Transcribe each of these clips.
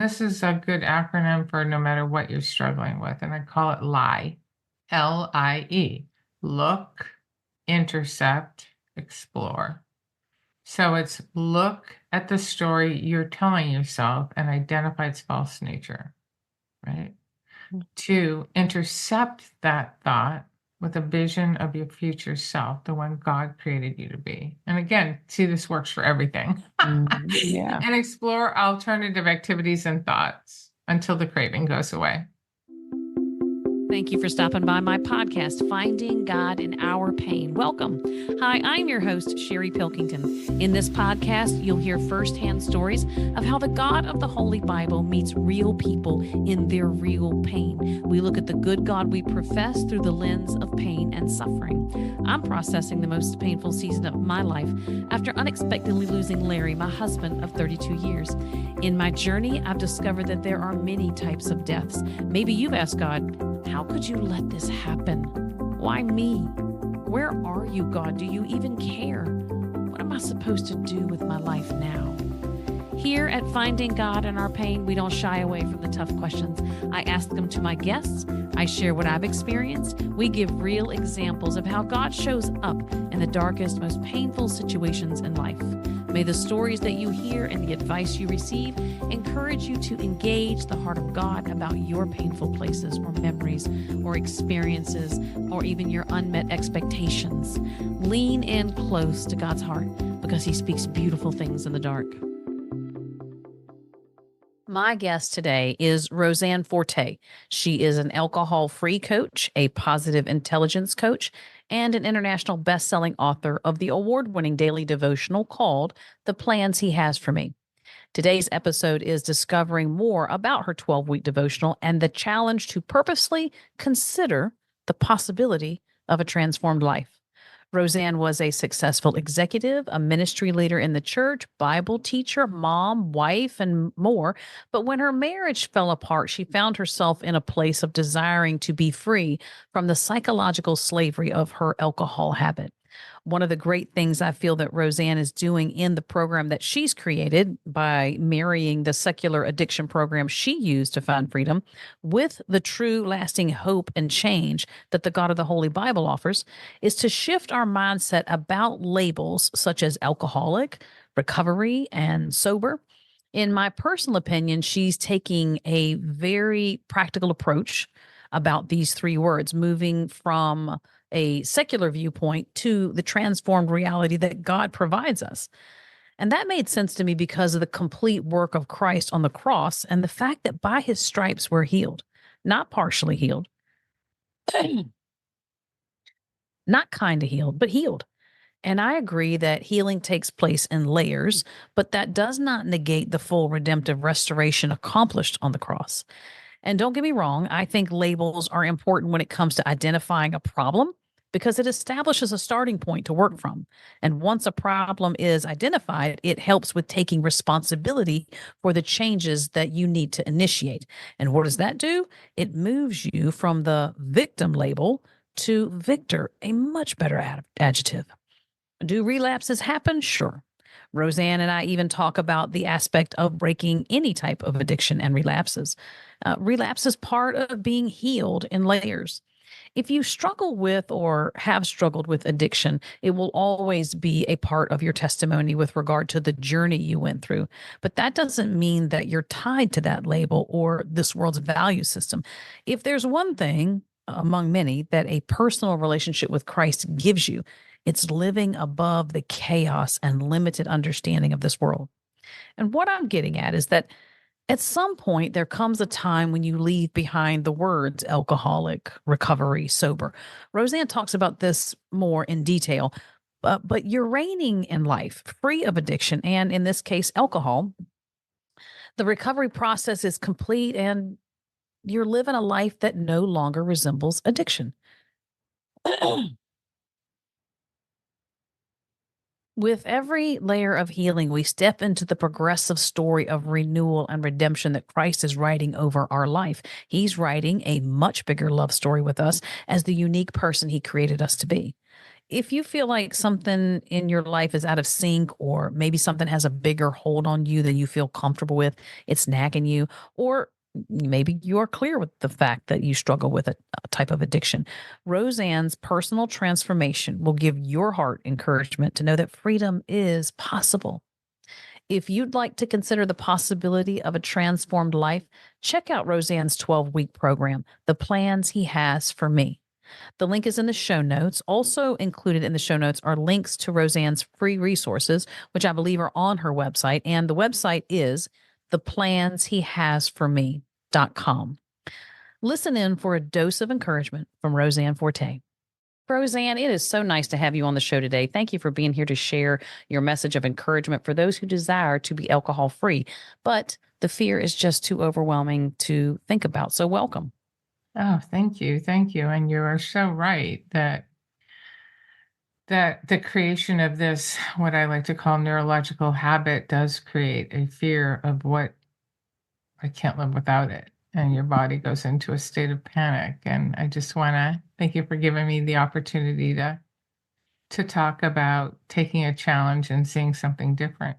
This is a good acronym for no matter what you're struggling with, and I call it LIE. LIE. Look, intercept, explore. So it's look at the story you're telling yourself and identify its false nature, right? 2, intercept that thought with a vision of your future self, the one God created you to be. And again, see, this works for everything. Yeah. And explore alternative activities and thoughts until the craving goes away. Thank you for stopping by my podcast, Finding God in Our Pain. Welcome. Hi, I'm your host, Sherry Pilkington. In this podcast, you'll hear firsthand stories of how the God of the Holy Bible meets real people in their real pain. We look at the good God we profess through the lens of pain and suffering. I'm processing the most painful season of my life after unexpectedly losing Larry, my husband of 32 years. In my journey, I've discovered that there are many types of deaths. Maybe you've asked God, how could you let this happen? Why me? Where are you, God? Do you even care? What am I supposed to do with my life now? Here at Finding God in Our Pain, we don't shy away from the tough questions. I ask them to my guests. I share what I've experienced. We give real examples of how God shows up in the darkest, most painful situations in life. May the stories that you hear and the advice you receive encourage you to engage the heart of God about your painful places or memories or experiences or even your unmet expectations. Lean in close to God's heart because He speaks beautiful things in the dark. My guest today is Rose Anne Forte. She is an alcohol-free coach, a positive intelligence coach, and an international best-selling author of the award-winning daily devotional called The Plans He Has for Me. Today's episode is discovering more about her 12-week devotional and the challenge to purposely consider the possibility of a transformed life. Rose Anne was a successful executive, a ministry leader in the church, Bible teacher, mom, wife, and more. But when her marriage fell apart, she found herself in a place of desiring to be free from the psychological slavery of her alcohol habit. One of the great things I feel that Rose Anne is doing in the program that she's created by marrying the secular addiction program she used to find freedom with the true lasting hope and change that the God of the Holy Bible offers is to shift our mindset about labels such as alcoholic, recovery, and sober. In my personal opinion, she's taking a very practical approach about these three words, moving from a secular viewpoint to the transformed reality that God provides us. And that made sense to me because of the complete work of Christ on the cross and the fact that by His stripes we're healed, not partially healed, not kind of healed, but healed. And I agree that healing takes place in layers, but that does not negate the full redemptive restoration accomplished on the cross. And don't get me wrong, I think labels are important when it comes to identifying a problem because it establishes a starting point to work from. And once a problem is identified, it helps with taking responsibility for the changes that you need to initiate. And what does that do? It moves you from the victim label to victor, a much better adjective. Do relapses happen? Sure. Rose Anne and I even talk about the aspect of breaking any type of addiction and relapses. Relapse is part of being healed in layers. If you struggle with or have struggled with addiction, it will always be a part of your testimony with regard to the journey you went through. But that doesn't mean that you're tied to that label or this world's value system. If there's one thing among many that a personal relationship with Christ gives you, it's living above the chaos and limited understanding of this world. And what I'm getting at is that at some point, there comes a time when you leave behind the words alcoholic, recovery, sober. Rose Anne talks about this more in detail, but you're reigning in life free of addiction, and in this case, alcohol. The recovery process is complete, and you're living a life that no longer resembles addiction. With every layer of healing, we step into the progressive story of renewal and redemption that Christ is writing over our life. He's writing a much bigger love story with us as the unique person He created us to be. if you feel like something in your life is out of sync, or maybe something has a bigger hold on you than you feel comfortable with, it's nagging you, or maybe you're clear with the fact that you struggle with a type of addiction, Roseanne's personal transformation will give your heart encouragement to know that freedom is possible. If you'd like to consider the possibility of a transformed life, check out Roseanne's 12-week program, The Plans He Has for Me. The link is in the show notes. Also included in the show notes are links to Roseanne's free resources, which I believe are on her website. And the website is theplansehehasforme.com. Listen in for a dose of encouragement from Rose Anne Forte. Rose Anne, it is so nice to have you on the show today. Thank you for being here to share your message of encouragement for those who desire to be alcohol free, but the fear is just too overwhelming to think about. So, welcome. Oh, thank you. Thank you. And you are so right that the creation of this, what I like to call neurological habit, does create a fear of what I can't live without it. And your body goes into a state of panic. And I just want to thank you for giving me the opportunity to talk about taking a challenge and seeing something different.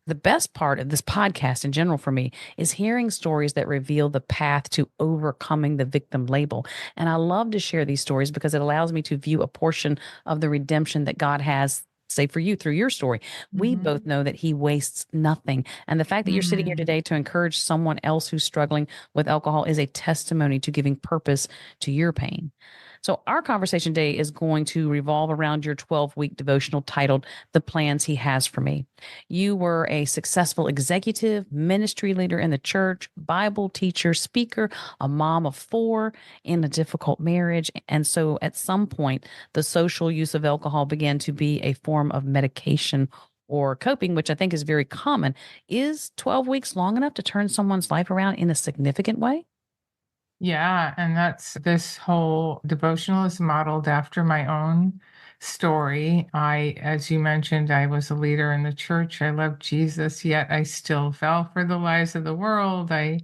The best part of this podcast in general for me is hearing stories that reveal the path to overcoming the victim label. And I love to share these stories because it allows me to view a portion of the redemption that God has, say, for you through your story. We Mhm. both know that He wastes nothing. And the fact that you're sitting here Mm. today to encourage someone else who's struggling with alcohol is a testimony to giving purpose to your pain. So, our conversation today is going to revolve around your 12-week devotional titled The Plans He Has for Me. You were a successful executive, ministry leader in the church, Bible teacher, speaker, a mom of four in a difficult marriage. And so at some point, the social use of alcohol began to be a form of medication or coping, which I think is very common. Is 12 weeks long enough to turn someone's life around in a significant way? Yeah, and that's this whole devotional is modeled after my own story. As you mentioned, I was a leader in the church. I loved Jesus, yet I still fell for the lies of the world. I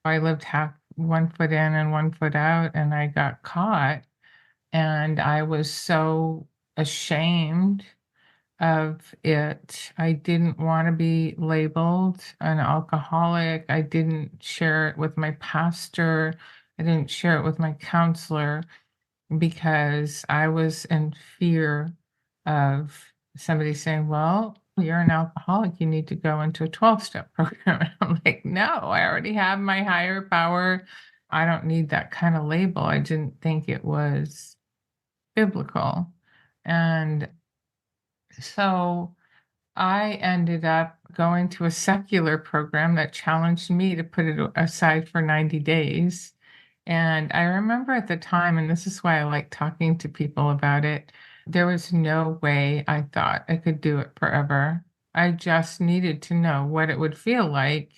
lived half one foot in and one foot out, and I got caught. And I was so ashamed of it. I didn't want to be labeled an alcoholic. I didn't share it with my pastor. I didn't share it with my counselor because I was in fear of somebody saying, well, you're an alcoholic. You need to go into a 12-step program. And I'm like, no, I already have my higher power. I don't need that kind of label. I didn't think it was biblical. And so I ended up going to a secular program that challenged me to put it aside for 90 days. And I remember at the time, and this is why I like talking to people about it, there was no way I thought I could do it forever. I just needed to know what it would feel like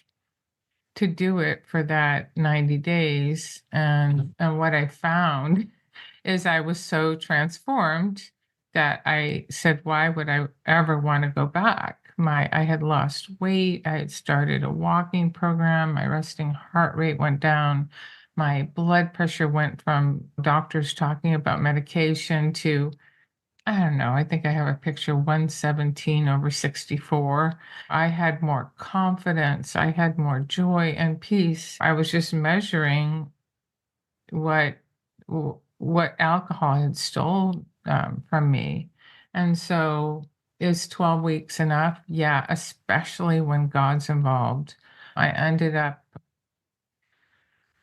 to do it for that 90 days. And what I found is I was so transformed that I said, why would I ever want to go back? I had lost weight. I had started a walking program. My resting heart rate went down. My blood pressure went from doctors talking about medication to, I don't know, I think I have a picture 117 over 64. I had more confidence. I had more joy and peace. I was just measuring what what alcohol had stole from me. And so is 12 weeks enough? Yeah, especially when God's involved. I ended up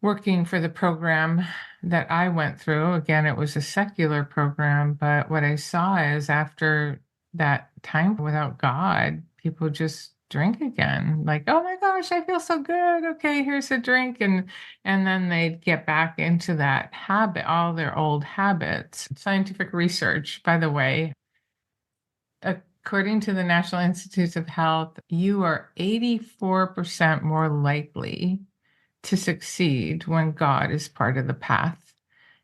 working for the program that I went through. Again, it was a secular program, but what I saw is after that time without God, people just drink again. Like, oh my gosh, I feel so good. Okay, here's a drink. And then they'd get back into that habit, all their old habits. Scientific research, by the way, according to the National Institutes of Health, you are 84% more likely to succeed when God is part of the path.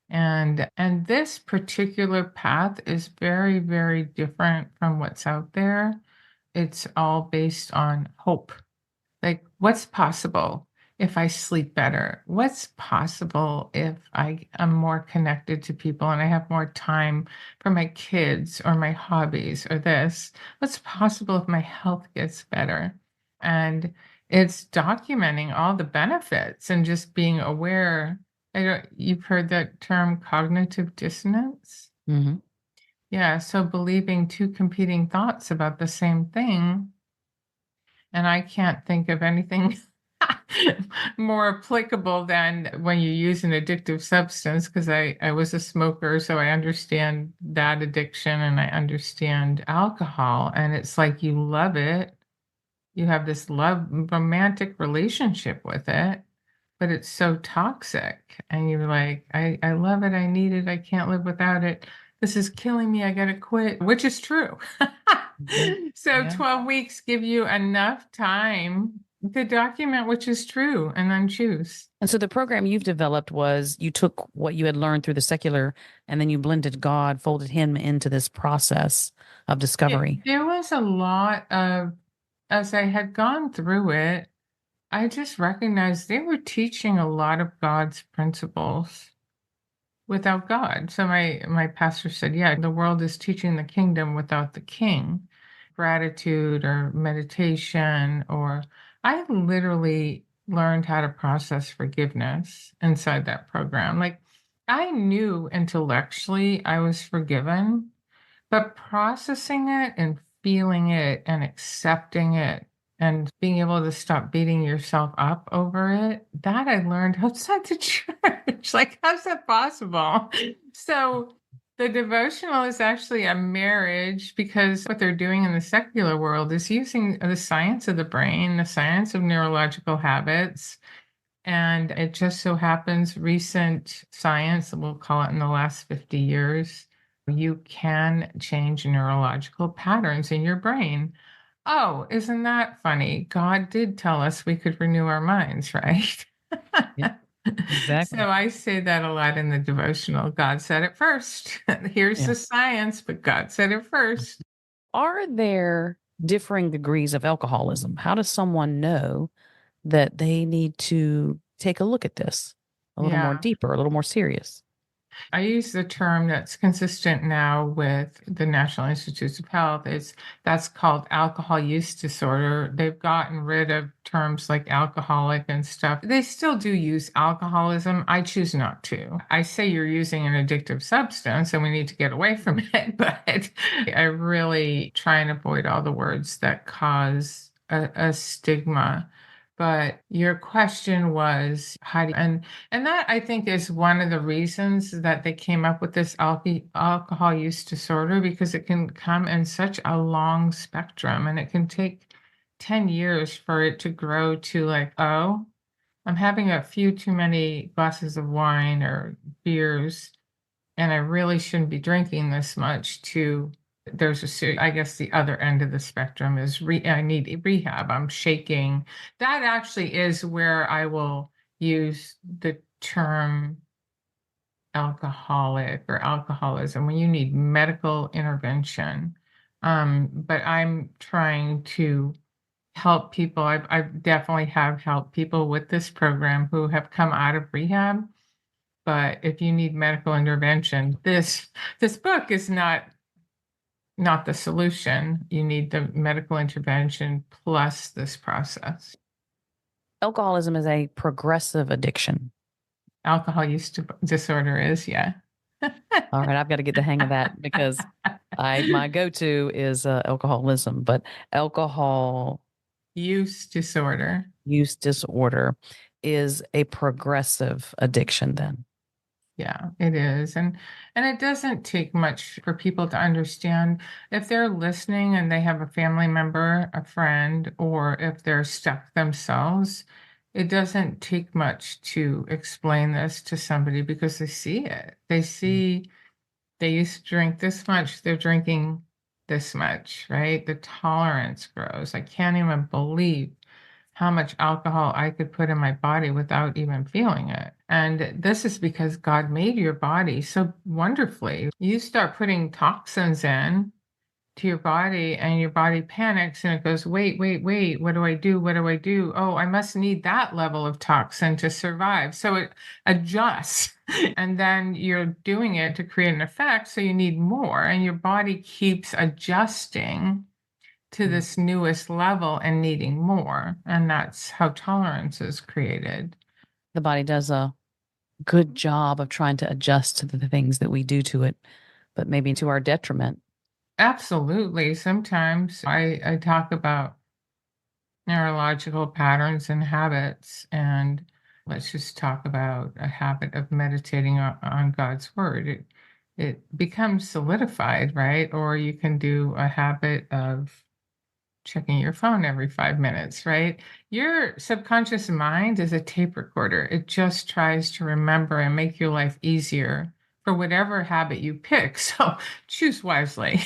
And this particular path is very, very different from what's out there. It's all based on hope. Like what's possible? if I sleep better? What's possible if I am more connected to people and I have more time for my kids or my hobbies or this? What's possible if my health gets better? And it's documenting all the benefits and just being aware. You've heard that term cognitive dissonance? Hmm. Yeah, so believing two competing thoughts about the same thing, and I can't think of anything more applicable than when you use an addictive substance, because I was a smoker, so I understand that addiction and I understand alcohol. And it's like you love it. You have this love romantic relationship with it, but it's so toxic. And you're like, I love it, I need it, I can't live without it. This is killing me, I gotta quit, which is true. Hmm. So Yeah. 12 weeks give you enough time to document which is true and then choose. And so the program you've developed was you took what you had learned through the secular and then you blended God, folded him into this process of discovery. There was a lot of, as I had gone through it, I just recognized they were teaching a lot of God's principles without God. So my pastor said, yeah, the world is teaching the kingdom without the king. Gratitude or meditation, or I literally learned how to process forgiveness inside that program. Like I knew intellectually I was forgiven, but processing it and feeling it and accepting it and being able to stop beating yourself up over it, that I learned outside the church. Like, how's that possible? So, the devotional is actually a marriage because what they're doing in the secular world is using the science of the brain, the science of neurological habits. And it just so happens recent science, we'll call it in the last 50 years, you can change neurological patterns in your brain. Oh, isn't that funny? God did tell us we could renew our minds, right? Yeah, So exactly. I say that a lot in the devotional. God said it first. Here's Yeah. the science, but God said it first. Are there differing degrees of alcoholism? How does someone know that they need to take a look at this a little more Yeah. deeper, a little more serious? I use the term that's consistent now with the National Institutes of Health. That's called alcohol use disorder. They've gotten rid of terms like alcoholic and stuff. They still do use alcoholism. I choose not to. I say you're using an addictive substance and we need to get away from it, but I really try and avoid all the words that cause a stigma. But your question was how do and that I think is one of the reasons that they came up with this alcohol use disorder because it can come in such a long spectrum and it can take 10 years for it to grow to like, oh, I'm having a few too many glasses of wine or beers and I really shouldn't be drinking this much to I guess the other end of the spectrum is I need rehab. I'm shaking. That actually is where I will use the term alcoholic or alcoholism when you need medical intervention. But I'm trying to help people. I definitely have helped people with this program who have come out of rehab. But if you need medical intervention, this book is not the solution. You need the medical intervention plus this process. Alcoholism is a progressive addiction. Alcohol disorder is, yeah. All right, I've got to get the hang of that because I my go-to is alcoholism, but alcohol Use disorder. use disorder is a progressive addiction then. Yeah, it is. And it doesn't take much for people to understand if they're listening and they have a family member, a friend, or if they're stuck themselves, it doesn't take much to explain this to somebody because they see it. They see they used to drink this much, they're drinking this much, right? The tolerance grows. I can't even believe how much alcohol I could put in my body without even feeling it. And this is because God made your body so wonderfully. You start putting toxins in, to your body, and your body panics and it goes, wait, wait, wait, what do I do? What do I do? Oh, I must need that level of toxin to survive. So it adjusts. And then you're doing it to create an effect. So you need more, and your body keeps adjusting to Mm. this newest level and needing more. And that's how tolerance is created. The body does a good job of trying to adjust to the things that we do to it, but maybe to our detriment. Absolutely. Sometimes I talk about neurological patterns and habits, and let's just talk about a habit of meditating on God's word. It becomes solidified, right? Or you can do a habit of checking your phone every 5 minutes, right? Your subconscious mind is a tape recorder. It just tries to remember and make your life easier for whatever habit you pick. So choose wisely.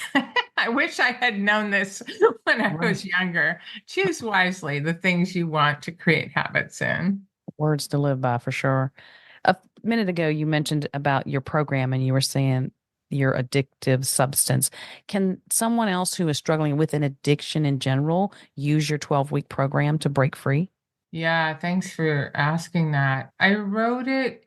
I wish I had known this when I Right. was younger. Choose wisely the things you want to create habits in. Words to live by for sure. A minute ago, you mentioned about your program and you were saying your addictive substance. Can someone else who is struggling with an addiction in general use your 12-week program to break free? Yeah, thanks for asking that. I wrote it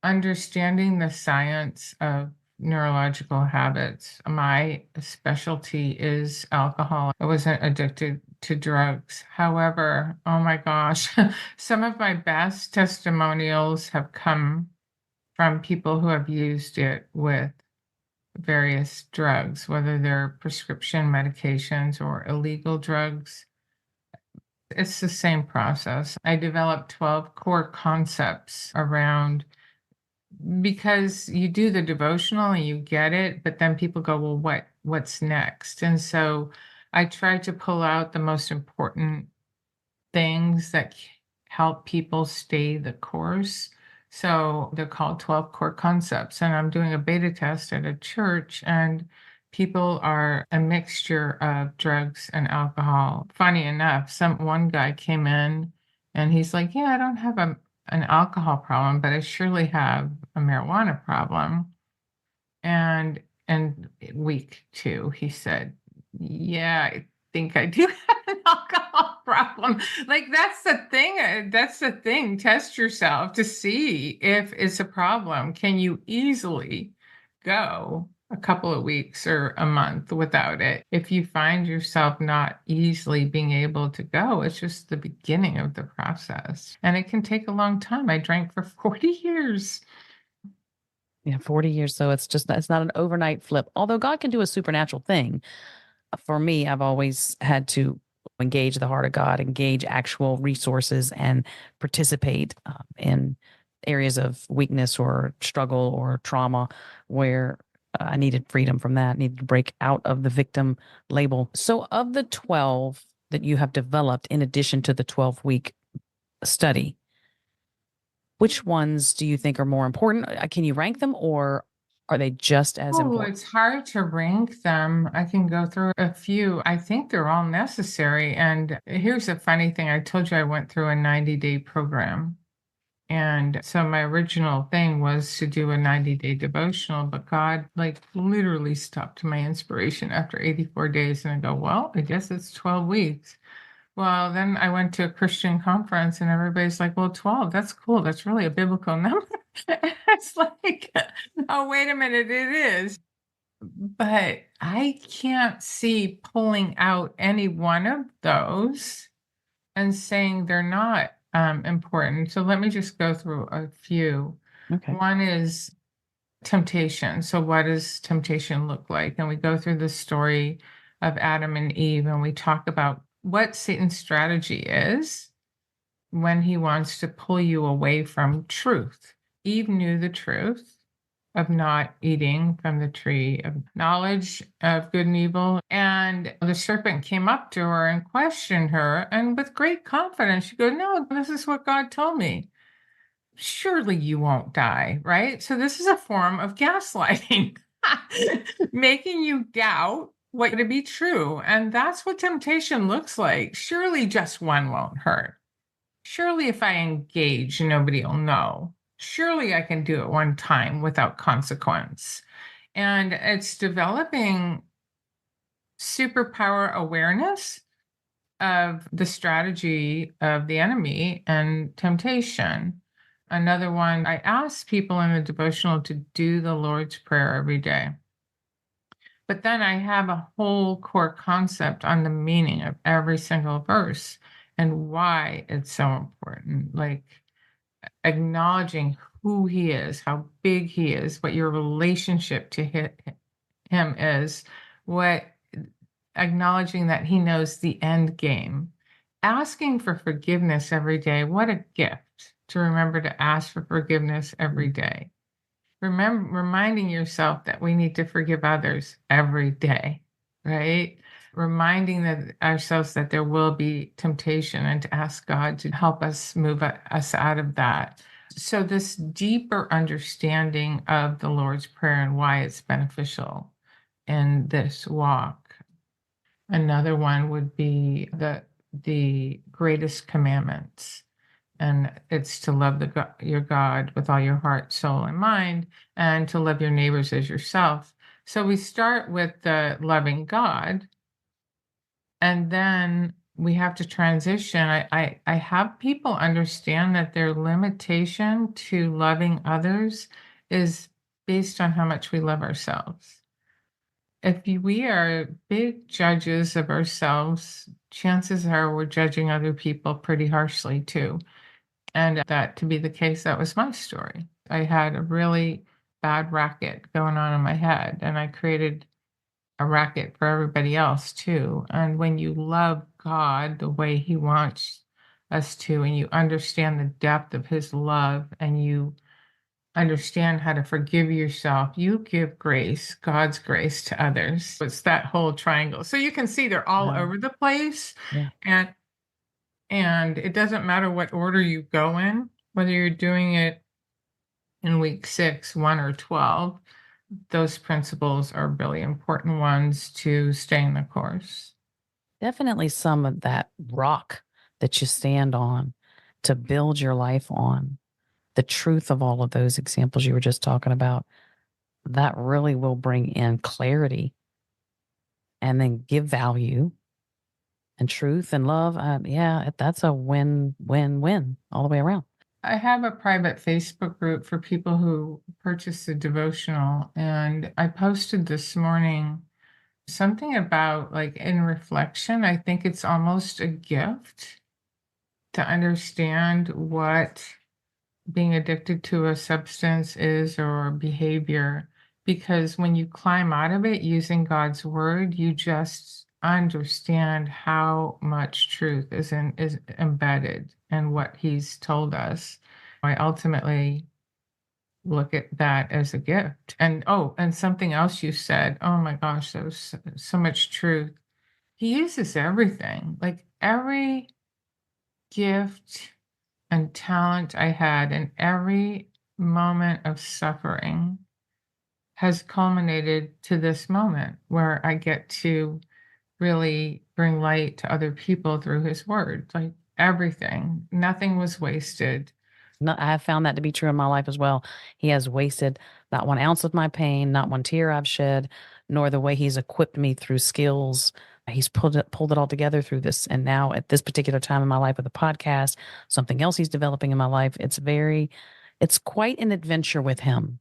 understanding the science of neurological habits. My specialty is alcohol. I wasn't addicted to drugs. However, oh my gosh, some of my best testimonials have come from people who have used it with various drugs, whether they're prescription medications or illegal drugs. It's the same process. I developed 12 core concepts around, because you do the devotional and you get it, but then people go, well, what's next? And so I try to pull out the most important things that help people stay the course. So they're called 12 core concepts. And I'm doing a beta test at a church, and people are a mixture of drugs and alcohol. Funny enough, one guy came in and he's like, yeah, I don't have an alcohol problem, but I surely have a marijuana problem. And week 2, he said, "Yeah, I think I do have an alcohol problem." Like, that's the thing, test yourself to see if it's a problem. Can you easily go a couple of weeks or a month without it? If you find yourself not easily being able to go, it's just the beginning of the process, and it can take a long time. I drank for 40 years. Yeah, 40 years. So it's not an overnight flip. Although God can do a supernatural thing. For me, I've always had to engage the heart of God, engage actual resources, and participate in areas of weakness or struggle or trauma where I needed freedom from that, needed to break out of the victim label. So, of the 12 that you have developed, in addition to the 12-week study, which ones do you think are more important? Can you rank them, or are they just as Oh, important? it's hard to rank them. I can go through a few. I think they're all necessary. And here's a funny thing. I told you I went through a 90-day program. And so my original thing was to do a 90-day devotional, but God, like, literally stopped my inspiration after 84 days. And I go, well, I guess it's 12 weeks. Well, then I went to a Christian conference and everybody's like, well, 12, that's cool. That's really a biblical number. It's like, oh, wait a minute, it is. But I can't see pulling out any one of those and saying they're not important. So let me just go through a few. Okay. One is temptation. So, what does temptation look like? And we go through the story of Adam and Eve, and we talk about what Satan's strategy is when he wants to pull you away from truth. Eve knew the truth of not eating from the tree of knowledge of good and evil. And the serpent came up to her and questioned her. And with great confidence, she goes, no, this is what God told me. Surely you won't die, right? So this is a form of gaslighting, making you doubt what to be true. And that's what temptation looks like. Surely just one won't hurt. Surely if I engage, nobody will know. Surely I can do it one time without consequence. And it's developing superpower awareness of the strategy of the enemy and temptation. Another one, I ask people in the devotional to do the Lord's Prayer every day. But then I have a whole core concept on the meaning of every single verse and why it's so important. Like acknowledging who he is, how big he is, what your relationship to him is, what acknowledging that he knows the end game. Asking for forgiveness every day. What a gift to remember to ask for forgiveness every day. Reminding yourself that we need to forgive others every day, right? Reminding ourselves that there will be temptation and to ask God to help us move us out of that. So, this deeper understanding of the Lord's Prayer and why it's beneficial in this walk. Another one would be the greatest commandments, and it's to love your God with all your heart, soul, and mind, and to love your neighbors as yourself. So we start with the loving God, and then we have to transition. I have people understand that their limitation to loving others is based on how much we love ourselves. We are big judges of ourselves, chances are we're judging other people pretty harshly too. And that to be the case, that was my story. I had a really bad racket going on in my head, and I created a racket for everybody else too. And when you love God the way He wants us to, and you understand the depth of His love, and you understand how to forgive yourself, you give grace, God's grace to others. It's that whole triangle. So you can see they're all Wow. over the place. Yeah. And it doesn't matter what order you go in, whether you're doing it in week 6, 1, or 12, those principles are really important ones to stay in the course. Definitely some of that rock that you stand on to build your life on. The truth of all of those examples you were just talking about, that really will bring in clarity and then give value and truth and love. Yeah, that's a win, win, win all the way around. I have a private Facebook group for people who purchase the devotional, and I posted this morning something about like in reflection. I think it's almost a gift to understand what being addicted to a substance is or behavior, because when you climb out of it using God's word, you just understand how much truth is embedded in what He's told us. I ultimately look at that as a gift. And oh, and something else you said, oh my gosh, there was so much truth. He uses everything, like every gift and talent I had in every moment of suffering has culminated to this moment where I get to really bring light to other people through His word. Like everything, nothing was wasted. No, I have found that to be true in my life as well. He has wasted not 1 ounce of my pain, not one tear I've shed, nor the way He's equipped me through skills. He's pulled it all together through this. And now at this particular time in my life with a podcast, something else He's developing in my life, it's quite an adventure with Him.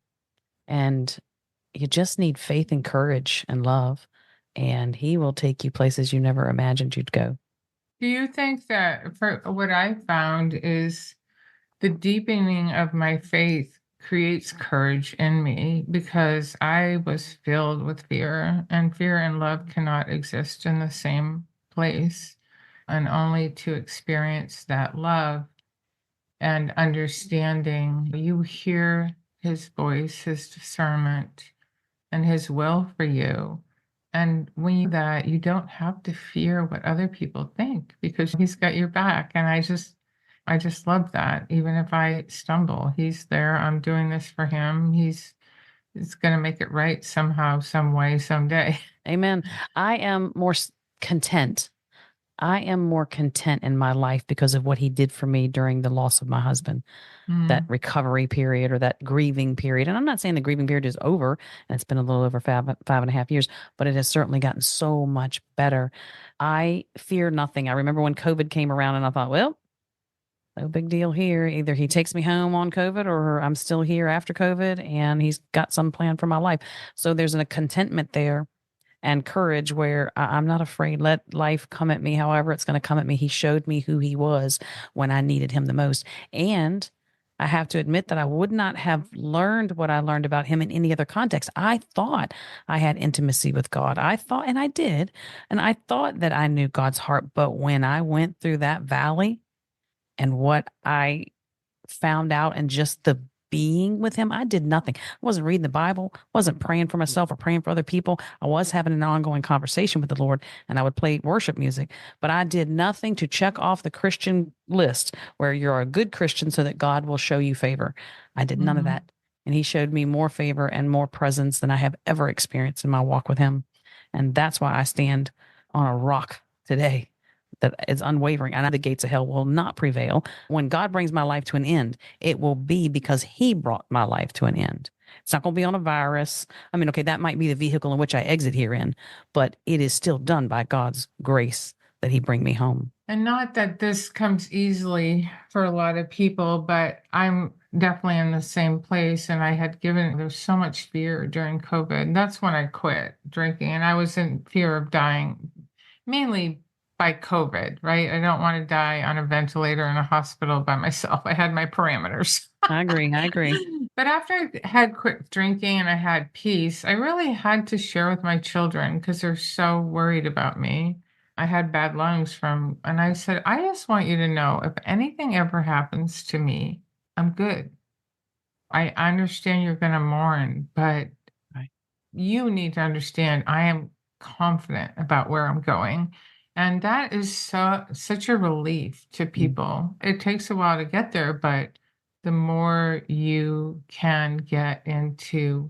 And you just need faith and courage and love, and He will take you places you never imagined you'd go. Do you think that for what I found is the deepening of my faith creates courage in me because I was filled with fear, and fear and love cannot exist in the same place. And only to experience that love and understanding, you hear His voice, His discernment, and His will for you. And when you do that, you don't have to fear what other people think because He's got your back. And I just love that. Even if I stumble, He's there. I'm doing this for Him. He's going to make it right somehow, some way, someday. Amen. I am more content I am more content in my life because of what he did for me during the loss of my husband, that Mm, recovery period or that grieving period. And I'm not saying the grieving period is over and it's been a little over 5.5 years, but it has certainly gotten so much better. I fear nothing. I remember when COVID came around and I thought, well, no big deal here. Either he takes me home on COVID or I'm still here after COVID and he's got some plan for my life. So there's a contentment there and courage where I'm not afraid. Let life come at me however it's going to come at me. He showed me who he was when I needed him the most. And I have to admit that I would not have learned what I learned about him in any other context. I thought I had intimacy with God. I thought, and I did, and I thought that I knew God's heart. But when I went through that valley and what I found out and just the being with him, I did nothing. I wasn't reading the Bible, wasn't praying for myself or praying for other people. I was having an ongoing conversation with the Lord and I would play worship music, but I did nothing to check off the Christian list where you're a good Christian so that God will show you favor. I did none of mhm. that. And he showed me more favor and more presence than I have ever experienced in my walk with him. And that's why I stand on a rock today that is unwavering. And the gates of hell will not prevail. When God brings my life to an end, it will be because he brought my life to an end. It's not going to be on a virus. I mean, okay, that might be the vehicle in which I exit here in, but it is still done by God's grace that he bring me home. And not that this comes easily for a lot of people, but I'm definitely in the same place. And I had given, there's so much fear during COVID. That's when I quit drinking. And I was in fear of dying, mainly by COVID, right? I don't want to die on a ventilator in a hospital by myself. I had my parameters. I agree. I agree. But after I had quit drinking and I had peace, I really had to share with my children because they're so worried about me. I had bad lungs from, and I said, I just want you to know if anything ever happens to me, I'm good. I understand you're going to mourn, but Right. you need to understand I am confident about where I'm going. And that is such a relief to Mm. people. It takes a while to get there, but the more you can get into,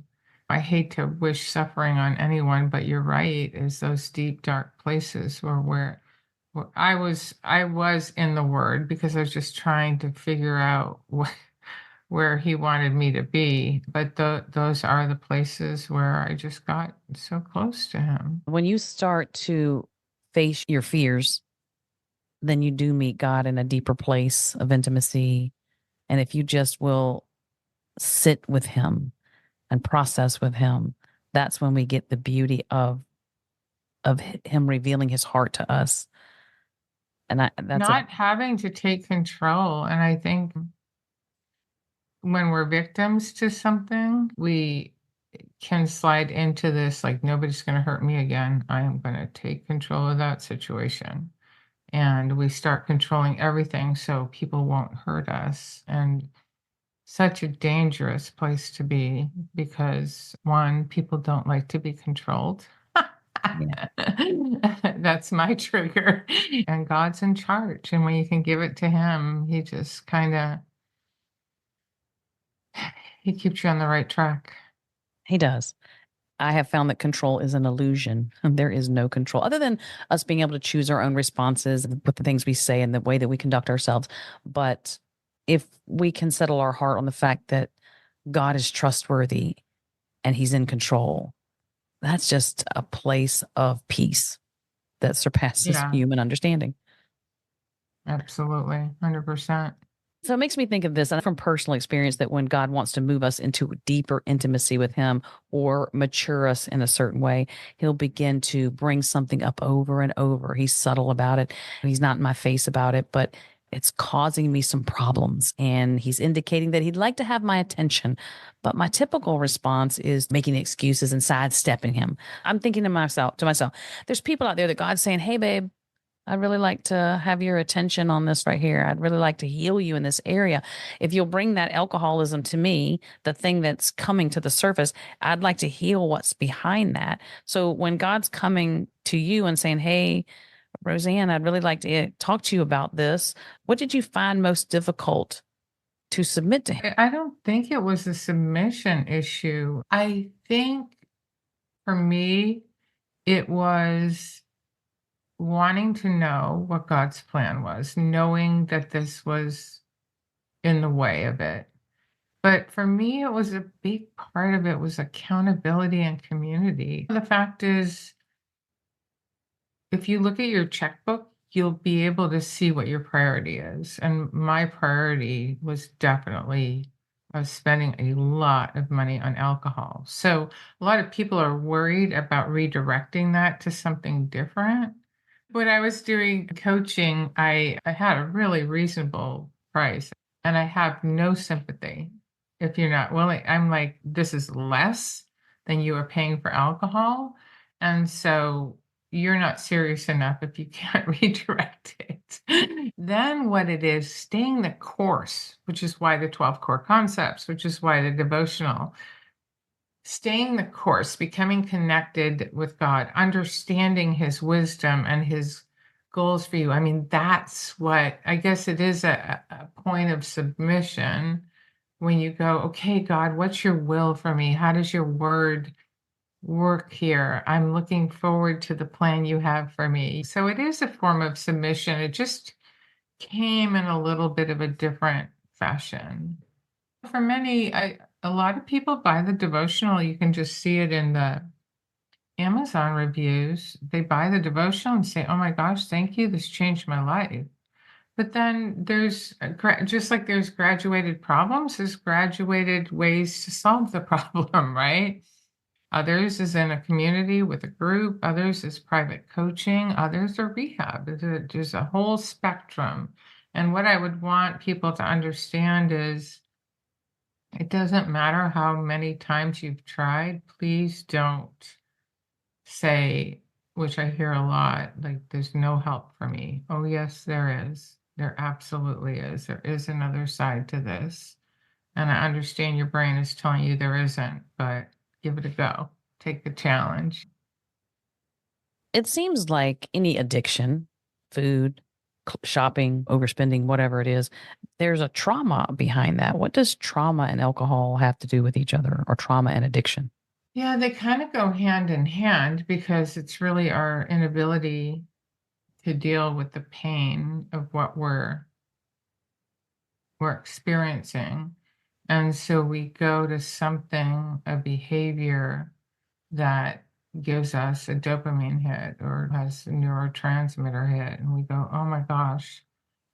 I hate to wish suffering on anyone, but you're right, is those deep dark places where I was in the word because I was just trying to figure out where he wanted me to be, but those are the places where I just got so close to him. When you start to face your fears, then you do meet God in a deeper place of intimacy. And if you just will sit with him and process with him, that's when we get the beauty of him revealing his heart to us. And that's a Not having to take control, and I think when we're victims to something, we can slide into this, like, "Nobody's gonna hurt me again. I am gonna take control of that situation." And we start controlling everything so people won't hurt us, and such a dangerous place to be because, 1, people don't like to be controlled. yeah. That's my trigger, and God's in charge, and when you can give it to him, he just kinda he keeps you on the right track. He does. I have found that control is an illusion. There is no control other than us being able to choose our own responses with the things we say and the way that we conduct ourselves. But if we can settle our heart on the fact that God is trustworthy and he's in control, that's just a place of peace that surpasses Yeah, human understanding. absolutely, 100%. So it makes me think of this and from personal experience that when God wants to move us into deeper intimacy with Him or mature us in a certain way, He'll begin to bring something up over and over. He's subtle about it. He's not in my face about it, but it's causing me some problems. And He's indicating that He'd like to have my attention. But my typical response is making excuses and sidestepping Him. I'm thinking to myself, there's people out there that God's saying, hey, babe, I'd really like to have your attention on this right here. I'd really like to heal you in this area. If you'll bring that alcoholism to me, the thing that's coming to the surface, I'd like to heal what's behind that. So when God's coming to you and saying, hey, Roseanne, I'd really like to talk to you about this. What did you find most difficult to submit to him? I don't think it was a submission issue. I think for me, it was wanting to know what God's plan was, knowing that this was in the way of it. But for me, it was a big part of it was accountability and community. The fact is, if you look at your checkbook, you'll be able to see what your priority is. And my priority was definitely spending a lot of money on alcohol. So a lot of people are worried about redirecting that to something different. When I was doing coaching, I had a really reasonable price, and I have no sympathy if you're not willing. I'm like, this is less than you are paying for alcohol. And so you're not serious enough if you can't redirect it. Then what it is, staying the course, which is why the 12 core concepts, which is why the devotional, staying the course, becoming connected with God, understanding his wisdom and his goals for you. I mean, that's what I guess it is, a point of submission when you go, okay, God, what's your will for me? How does your word work here? I'm looking forward to the plan you have for me. So it is a form of submission. It just came in a little bit of a different fashion. For many, a lot of people buy the devotional. You can just see it in the Amazon reviews. They buy the devotional and say, "Oh my gosh, thank you. This changed my life." But then there's just like there's graduated problems, there's graduated ways to solve the problem, right? Others is in a community with a group, others is private coaching, others are rehab. There's a whole spectrum. And what I would want people to understand is it doesn't matter how many times you've tried, please don't say, which I hear a lot, like, there's no help for me. Oh, yes, there is. There absolutely is. There is another side to this. And I understand your brain is telling you there isn't, but give it a go. Take the challenge. It seems like any addiction, food, shopping, overspending, whatever it is, there's a trauma behind that. What does trauma and alcohol have to do with each other, or trauma and addiction? Yeah, they kind of go hand in hand because it's really our inability to deal with the pain of what we're experiencing. And so we go to something, a behavior that gives us a dopamine hit or has a neurotransmitter hit. And we go, oh my gosh,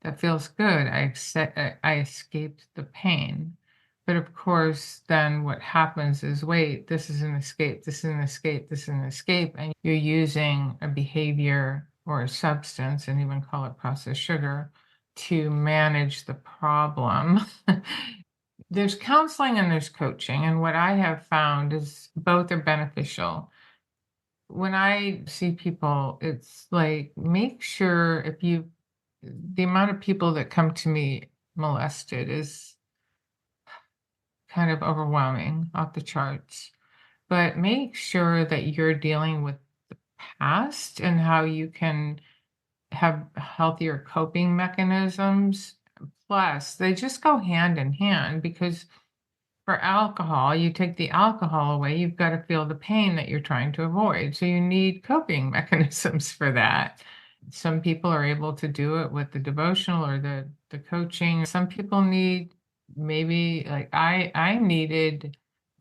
that feels good. I escaped the pain. But of course, then what happens is, wait, this is an escape, this is an escape, this is an escape. And you're using a behavior or a substance, and even call it processed sugar, to manage the problem. There's counseling and there's coaching. And what I have found is both are beneficial. When I see people, it's like, make sure if you, the amount of people that come to me molested is kind of overwhelming, off the charts. But make sure that you're dealing with the past and how you can have healthier coping mechanisms. Plus, they just go hand in hand because for alcohol, you take the alcohol away, you've got to feel the pain that you're trying to avoid. So you need coping mechanisms for that. Some people are able to do it with the devotional or the coaching. Some people need maybe like I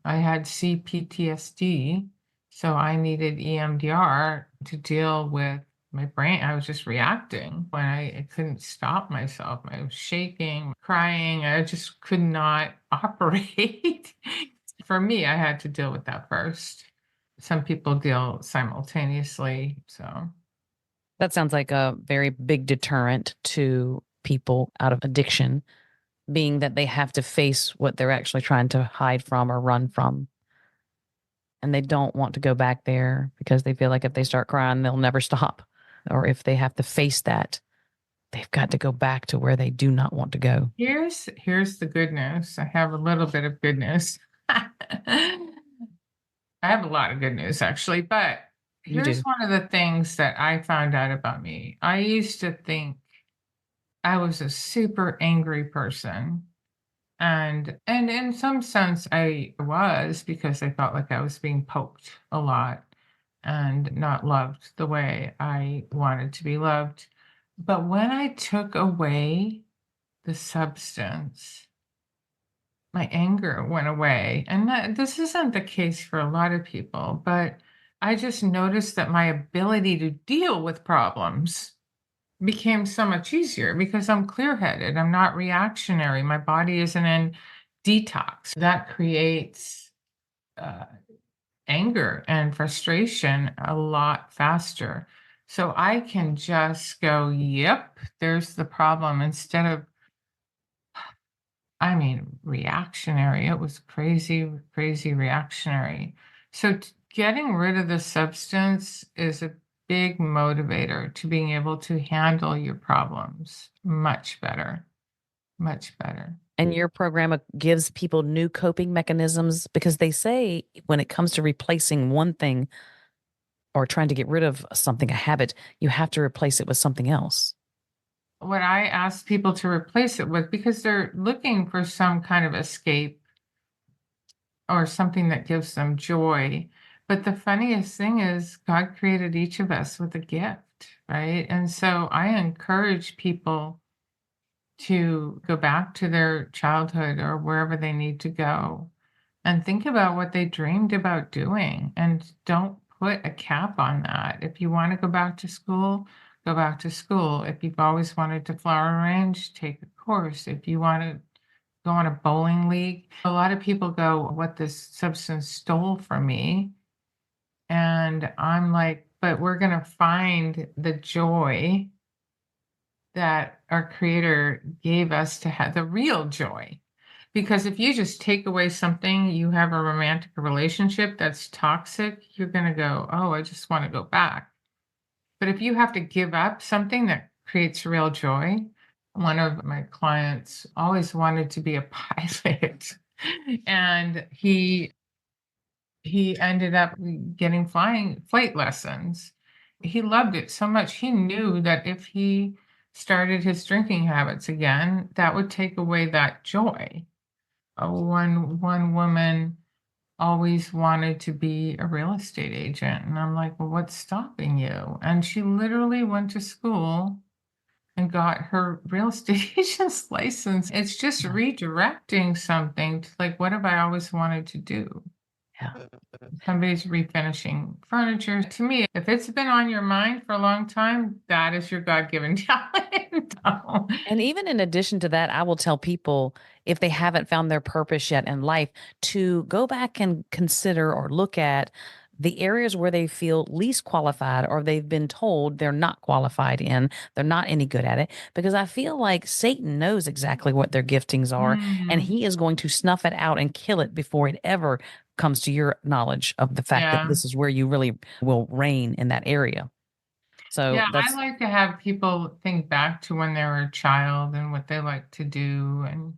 had CPTSD, so I needed EMDR to deal with my brain. I was just reacting when I couldn't stop myself. I was shaking, crying. I just could not operate. For me, I had to deal with that first. Some people deal simultaneously. So, That sounds like a very big deterrent to people out of addiction, being that they have to face what they're actually trying to hide from or run from. And they don't want to go back there because they feel like if they start crying, they'll never stop. Or if they have to face that, they've got to go back to where they do not want to go. here's the good news. I have a little bit of good news. I have a lot of good news actually, but You here's do. one of the things that I found out about me. I used to think I was a super angry person. And in some sense I was because I felt like I was being poked a lot. and not loved the way I wanted to be loved. But when I took away the substance, my anger went away. And this isn't the case for a lot of people, but I just noticed that my ability to deal with problems became so much easier because I'm clear headed. I'm not reactionary. My body isn't in detox. That creates uh, anger and frustration a lot faster. So I can just go, yep, there's the problem instead of, I mean, reactionary. It was crazy, crazy reactionary. So getting rid of the substance is a big motivator to being able to handle your problems much better, much better. And your program gives people new coping mechanisms because they say when it comes to replacing one thing or trying to get rid of something, a habit, you have to replace it with something else. What I ask people to replace it with, because they're looking for some kind of escape or something that gives them joy. But the funniest thing is, God created each of us with a gift, right? And so I encourage people to go back to their childhood or wherever they need to go and think about what they dreamed about doing and don't put a cap on that. If you want to go back to school, go back to school. If you've always wanted to flower arrange, take a course. If you want to go on a bowling league, a lot of people go, what this substance stole from me. And I'm like, but we're going to find the joy that our creator gave us to have the real joy. Because if you just take away something, you have a romantic relationship that's toxic, you're going to go, oh, I just want to go back. But if you have to give up something that creates real joy, one of my clients always wanted to be a pilot. And he ended up getting flight lessons. He loved it so much. He knew that if he started his drinking habits again, that would take away that joy. One woman always wanted to be a real estate agent, and I'm like, well, what's stopping you? And she literally went to school and got her real estate agent's license. It's just Yeah. redirecting something to like, what have I always wanted to do? Yeah. Somebody's refinishing furniture. To me, if it's been on your mind for a long time, that is your God-given talent. And even in addition to that, I will tell people if they haven't found their purpose yet in life to go back and consider or look at the areas where they feel least qualified or they've been told they're not qualified in, they're not any good at it. Because I feel like Satan knows exactly what their giftings are, and Mm, he is going to snuff it out and kill it before it ever comes to your knowledge of the fact that yeah. this is where you really will reign in that area. So Yeah, I that's like to have people think back to when they were a child and what they like to do and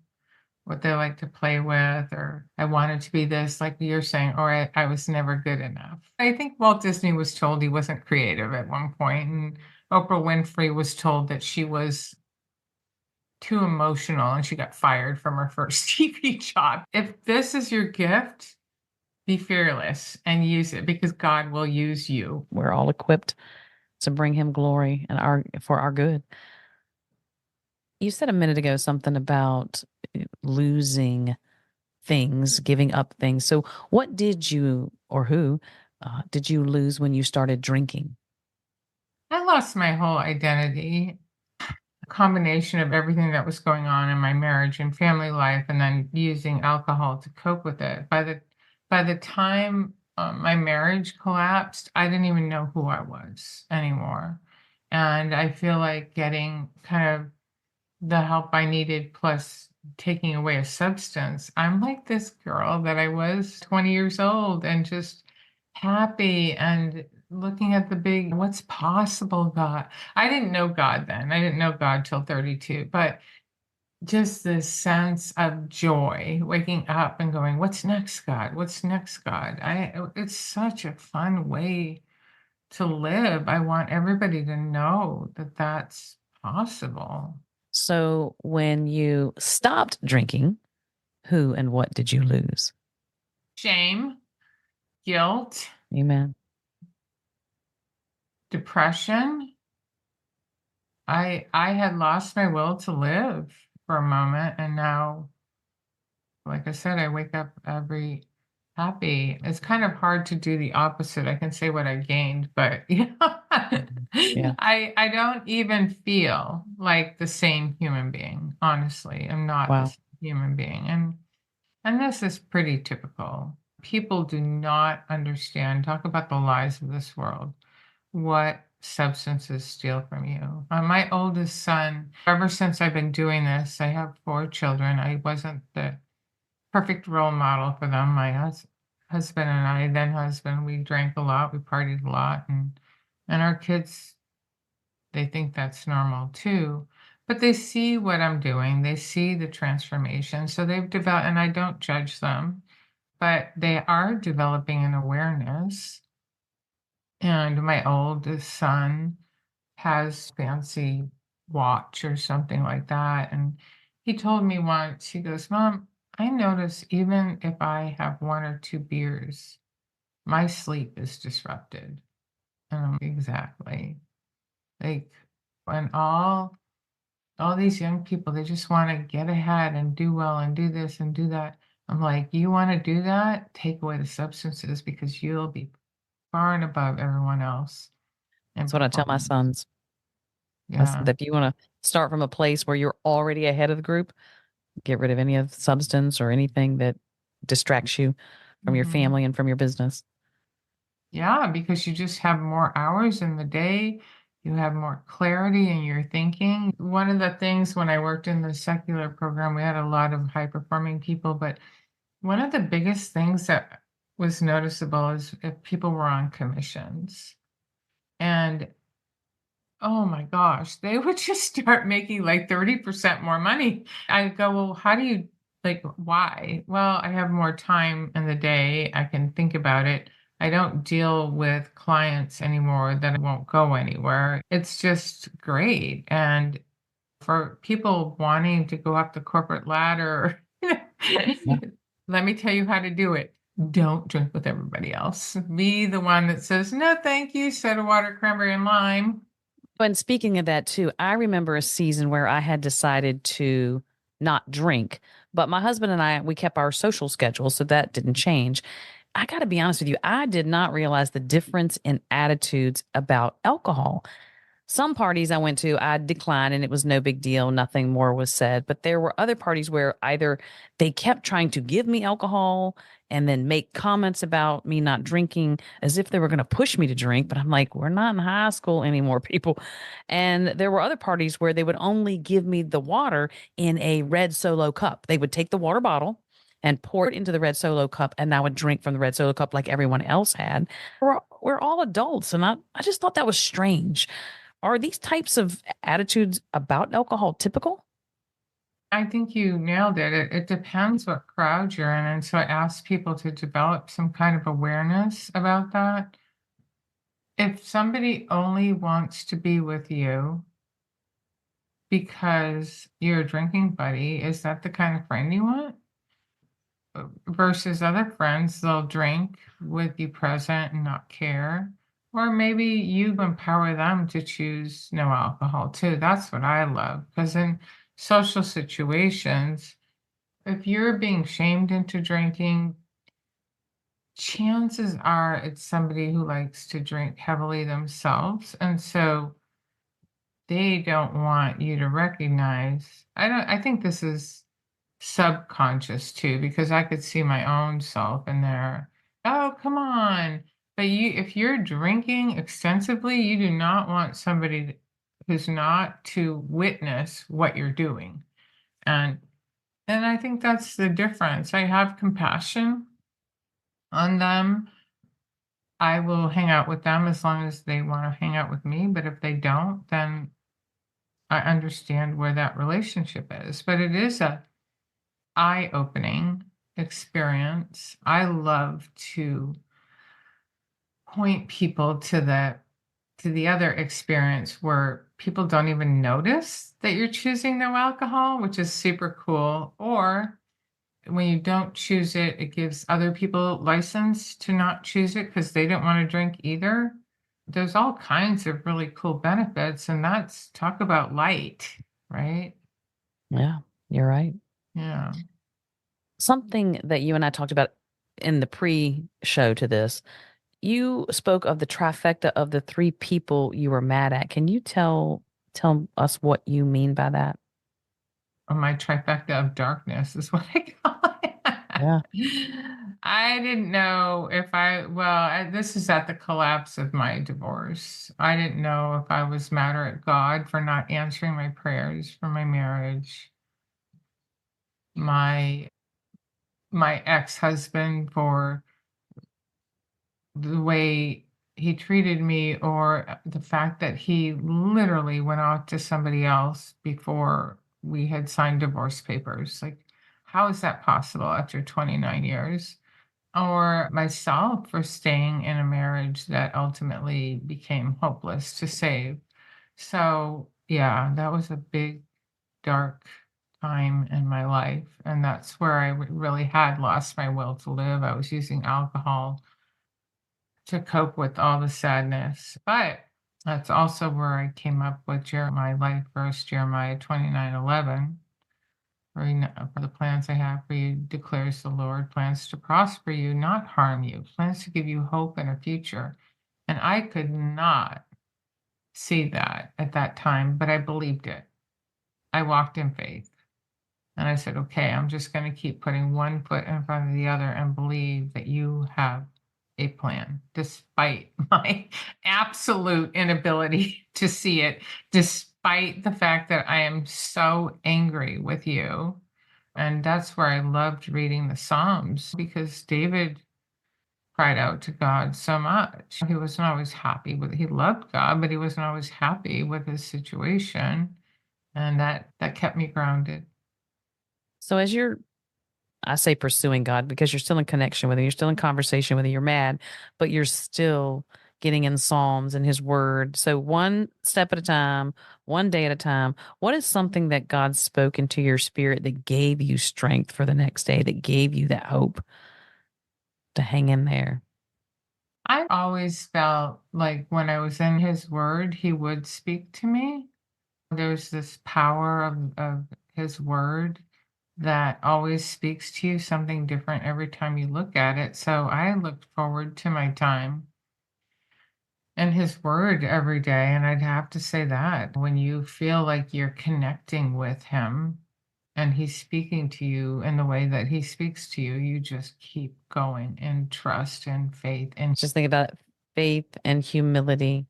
what they like to play with, or I wanted to be this, like you're saying, or I was never good enough. I think Walt Disney was told he wasn't creative at one point, and Oprah Winfrey was told that she was too emotional and she got fired from her first TV job. If this is your gift, be fearless and use it because God will use you. we're all equipped to bring him glory and our for our good. You said a minute ago something about losing things, giving up things. So, what did you or who did you lose when you started drinking? I lost my whole identity, a combination of everything that was going on in my marriage and family life, and then using alcohol to cope with it. By the time my marriage collapsed, I didn't even know who I was anymore. And I feel like getting kind of the help I needed plus taking away a substance, I'm like this girl that I was 20 years old and just happy and looking at the big what's possible God. I didn't know God then. I didn't know God till 32, but just this sense of joy, waking up and going, what's next, God? What's next, God? It's such a fun way to live. I want everybody to know that that's possible. So, when you stopped drinking, who and what did you lose? Shame, guilt, Amen. Depression. I had lost my will to live for a moment, and now, like I said, I wake up every happy. It's kind of hard to do the opposite. I can say what I gained, but Yeah. I don't even feel like the same human being. Honestly, I'm not the Wow. same human being, and this is pretty typical. People do not understand. Talk about the lies of this world. What substances steal from you. My oldest son, ever since I've been doing this, I have 4 children. I wasn't the perfect role model for them. My husband and I, then husband, we drank a lot, we partied a lot, and our kids, they think that's normal too. But they see what I'm doing. They see the transformation. So they've developed, and I don't judge them, but they are developing an awareness. And my oldest son has fancy watch or something like that. And he told me once, he goes, Mom, I notice even if I have 1 or 2 beers, my sleep is disrupted. And I'm exactly like when all these young people, they just want to get ahead and do well and do this and do that. I'm like, you want to do that? Take away the substances because you'll be far and above everyone else in That's what I tell my performance. sons. I said Yeah. that if you want to start from a place where you're already ahead of the group, get rid of any of the substance or anything that distracts you from your Mhm. family and from your business. Yeah, because you just have more hours in the day. You have more clarity in your thinking. One of the things when I worked in the secular program, we had a lot of high performing people, but one of the biggest things that was noticeable is if people were on commissions. And oh my gosh, they would just start making like 30% more money. I go, well, how do you like why? Well, I have more time in the day. I can think about it. I don't deal with clients anymore that won't go anywhere. It's just great. And for people wanting to go up the corporate ladder, Yeah. let me tell you how to do it. Don't drink with everybody else. Be the one that says, no, thank you, soda water, cranberry, and lime. And speaking of that too, I remember a season where I had decided to not drink, but my husband and I, we kept our social schedule, so that didn't change. I got to be honest with you, I did not realize the difference in attitudes about alcohol. Some parties I went to, I declined and it was no big deal. Nothing more was said. But there were other parties where either they kept trying to give me alcohol and then make comments about me not drinking as if they were going to push me to drink. But I'm like, we're not in high school anymore, people. And there were other parties where they would only give me the water in a red solo cup. They would take the water bottle and pour it into the red solo cup, and I would drink from the red solo cup like everyone else had. We're all adults, and I just thought that was strange. Are these types of attitudes about alcohol typical? I think you nailed it. It depends what crowd you're in. And so I ask people to develop some kind of awareness about that. If somebody only wants to be with you because you're a drinking buddy, is that the kind of friend you want? Versus other friends, they'll drink with you present and not care. Or maybe you empower them to choose no alcohol too. That's what I love. Because in social situations, if you're being shamed into drinking, chances are it's somebody who likes to drink heavily themselves. And so they don't want you to recognize. I think this is subconscious too, because I could see my own self in there. Oh, come on. But if you're drinking extensively, you do not want somebody who's not to witness what you're doing. And and I think that's the difference. I have compassion on them. I will hang out with them as long as they want to hang out with me. But if they don't, then I understand where that relationship is. But it is a eye-opening experience. I love to point people to the other experience where people don't even notice that you're choosing no alcohol, which is super cool. Or when you don't choose it, it gives other people license to not choose it because they don't want to drink either. there's all kinds of really cool benefits, and that's talk about light, right? Yeah, you're right. Yeah. Something that you and I talked about in the pre-show to this, you spoke of the trifecta of the 3 people you were mad at. Can you tell us what you mean by that? My trifecta of darkness is what I call Yeah. it. I didn't know if this is at the collapse of my divorce. I didn't know if I was mad at God for not answering my prayers for my marriage, my ex-husband for the way he treated me, or the fact that he literally went off to somebody else before we had signed divorce papers. Like, how is that possible after 29 years? Or myself for staying in a marriage that ultimately became hopeless to save. So, yeah, that was a big, dark time in my life. And that's where I really had lost my will to live. I was using alcohol to cope with all the sadness. But that's also where I came up with my life verse, Jeremiah 29:11. For the plans I have for you, declares the Lord, plans to prosper you, not harm you, plans to give you hope and a future. And I could not see that at that time, but I believed it. I walked in faith. And I said, okay, I'm just going to keep putting one foot in front of the other and believe that you have a plan, despite my absolute inability to see it, despite the fact that I am so angry with you. And that's where I loved reading the Psalms, because David cried out to God so much. He wasn't always happy he loved God, but he wasn't always happy with his situation. And that kept me grounded. So as you're I say pursuing God because you're still in connection with him, you're still in conversation with him, you're mad, but you're still getting in Psalms and his word. So one step at a time, one day at a time, what is something that God spoke into your spirit that gave you strength for the next day, that gave you that hope to hang in there? I always felt like when I was in his word, he would speak to me. There's this power of his word that always speaks to you something different every time you look at it. So I looked forward to my time in his word every day. And I'd have to say that when you feel like you're connecting with him and he's speaking to you in the way that he speaks to you, you just keep going in trust and faith. And Just think about faith and humility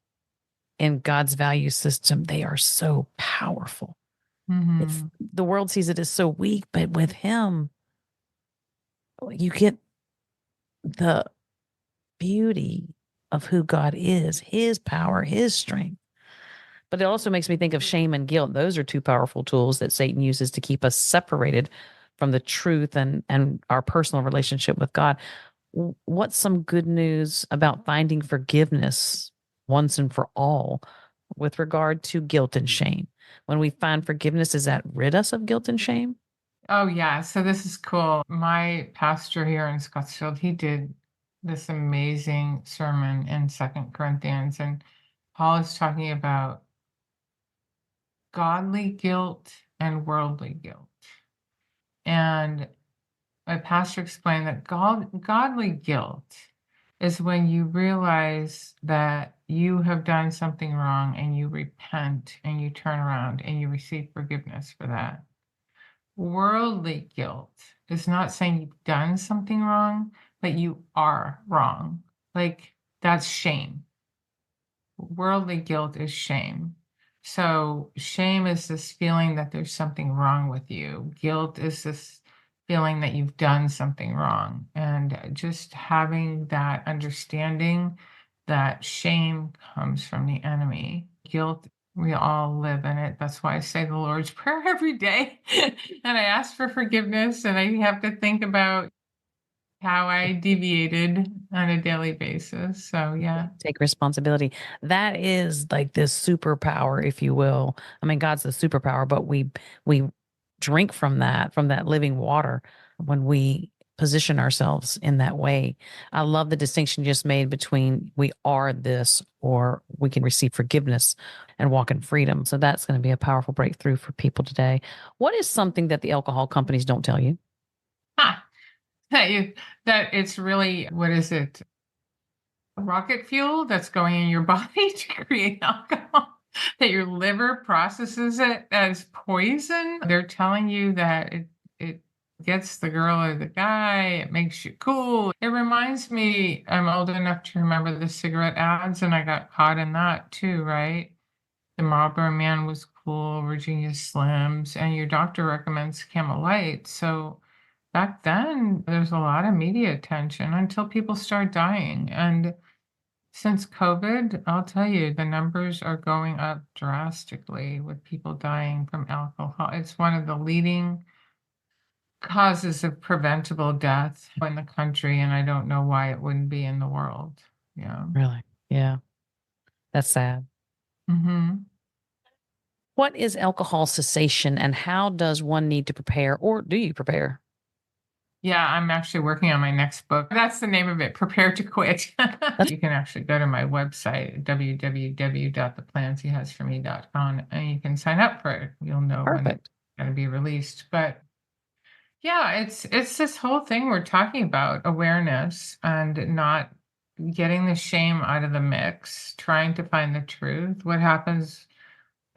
in God's value system. They are so powerful. It's Mhm. the world sees it as so weak, but with him, you get the beauty of who God is, his power, his strength. But it also makes me think of shame and guilt. Those are 2 powerful tools that Satan uses to keep us separated from the truth and our personal relationship with God. What's some good news about finding forgiveness once and for all with regard to guilt and shame? When we find forgiveness, does that rid us of guilt and shame? Oh, yeah. So this is cool. My pastor here in Scottsfield, he did this amazing sermon in Second Corinthians, and Paul is talking about godly guilt and worldly guilt. And my pastor explained that godly guilt is when you realize that you have done something wrong and you repent and you turn around and you receive forgiveness for that. Worldly guilt is not saying you've done something wrong, but you are wrong. Like, that's shame. Worldly guilt is shame. So, shame is this feeling that there's something wrong with you. Guilt is this feeling that you've done something wrong. And just having that understanding that shame comes from the enemy. Guilt, we all live in it. That's why I say the Lord's Prayer every day. And I ask for forgiveness, and I have to think about how I deviated on a daily basis. So, yeah. Take responsibility. That is like this superpower, if you will. I mean, God's the superpower, but we drink from that living water when we position ourselves in that way. I love the distinction you just made between we are this or we can receive forgiveness and walk in freedom. So that's going to be a powerful breakthrough for people today. What is something that the alcohol companies don't tell you? Ha! That it's really, what is it? Rocket fuel that's going in your body to create alcohol, that your liver processes it as poison. They're telling you that it gets the girl or the guy, it makes you cool. It reminds me, I'm old enough to remember the cigarette ads, and I got caught in that too, right? The Marlboro Man was cool, Virginia Slims, and your doctor recommends Camel Light. So back then, there's a lot of media attention until people start dying. And since COVID, I'll tell you, the numbers are going up drastically with people dying from alcohol. It's one of the leading causes of preventable death in the country, and I don't know why it wouldn't be in the world. Yeah. Really? Yeah, that's sad. Hmm. What is alcohol cessation and how does one need to prepare, or do you prepare? Yeah, I'm actually working on my next book. That's the name of it, Prepare to Quit. That's You can actually go to my website, www.theplanshehasforme.com, and you can sign up for it. You'll know when it's perfect. going to be released. But yeah, it's this whole thing we're talking about, awareness and not getting the shame out of the mix, trying to find the truth. What happens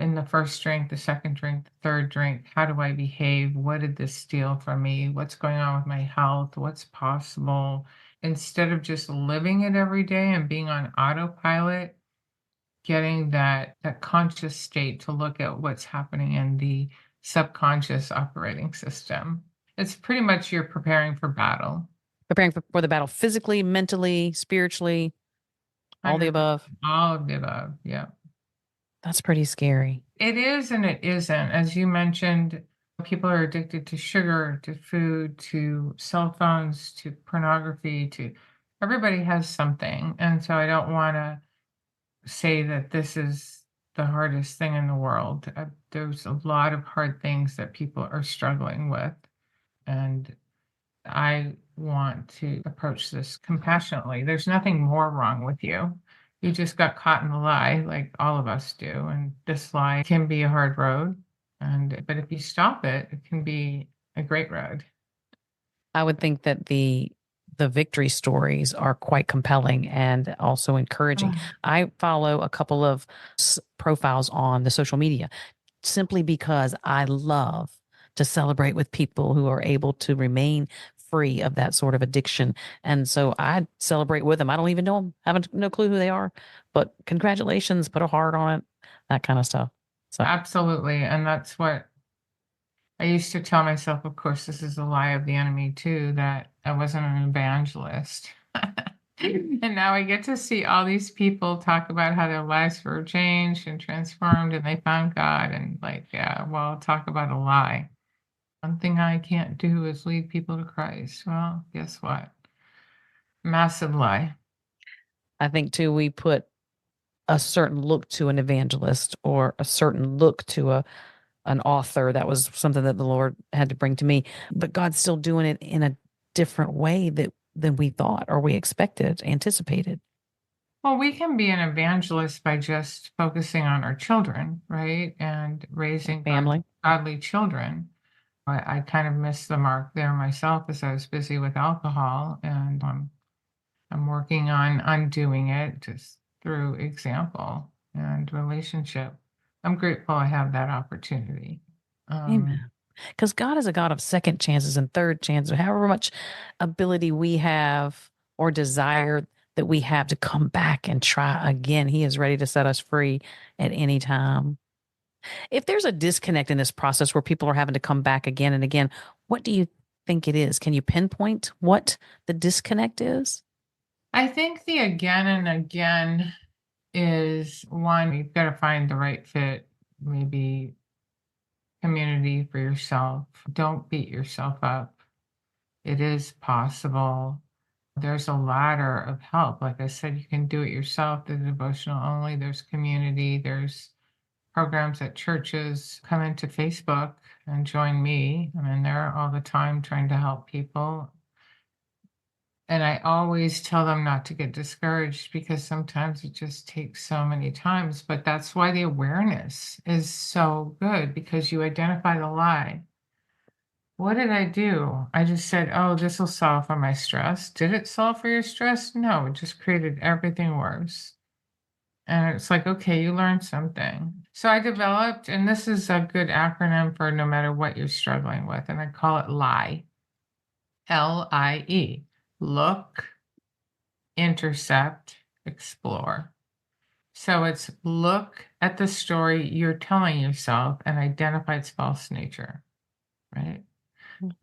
in the first drink, the second drink, the third drink? How do I behave? What did this steal from me? What's going on with my health? What's possible? Instead of just living it every day and being on autopilot, getting that conscious state to look at what's happening in the subconscious operating system. It's pretty much you're preparing for battle. Preparing for the battle physically, mentally, spiritually, all the 100%, above. all of the above. Yeah. That's pretty scary. It is and it isn't. As you mentioned, people are addicted to sugar, to food, to cell phones, to pornography, to everybody has something. And so I don't want to say that this is the hardest thing in the world. There's a lot of hard things that people are struggling with. And I want to approach this compassionately. There's nothing more wrong with you. You just got caught in the lie, like all of us do. And this lie can be a hard road. But if you stop it, it can be a great road. I would think that the victory stories are quite compelling and also encouraging. Ah, I follow a couple of profiles on the social media simply because I love to celebrate with people who are able to remain free of that sort of addiction. And so I celebrate with them. I don't even know them, haven't no clue who they are, but congratulations, put a heart on it, that kind of stuff. So absolutely. And that's what I used to tell myself. Of course, this is a lie of the enemy, too, that I wasn't an evangelist. And now I get to see all these people talk about how their lives were changed and transformed and they found God. And, like, yeah, well, talk about a lie. One thing I can't do is lead people to Christ. Well, guess what? Massive lie. I think too, we put a certain look to an evangelist or a certain look to an author. That was something that the Lord had to bring to me. But God's still doing it in a different way than we thought or we expected, anticipated. Well, we can be an evangelist by just focusing on our children, right? And raising Family. godly children. I kind of missed the mark there myself as I was busy with alcohol, and I'm working on undoing it just through example and relationship. I'm grateful I have that opportunity. Um, Amen. Because God is a God of second chances and third chances, however much ability we have or desire that we have to come back and try again. He is ready to set us free at any time. If there's a disconnect in this process where people are having to come back again and again, what do you think it is? Can you pinpoint what the disconnect is? I think the again and again is one, you've got to find the right fit, maybe community for yourself. Don't beat yourself up. It is possible. There's a ladder of help. Like I said, you can do it yourself, the devotional only. There's community, there's programs at churches. Come into Facebook and join me. I'm in there all the time trying to help people. And I always tell them not to get discouraged because sometimes it just takes so many times. But that's why the awareness is so good because you identify the lie. What did I do? I just said, oh, this will solve for my stress. Did it solve for your stress? No, it just created everything worse. And it's like, okay, you learned something. So I developed, and this is a good acronym for no matter what you're struggling with, and I call it LIE. LIE. Look, intercept, explore. So it's look at the story you're telling yourself and identify its false nature, right?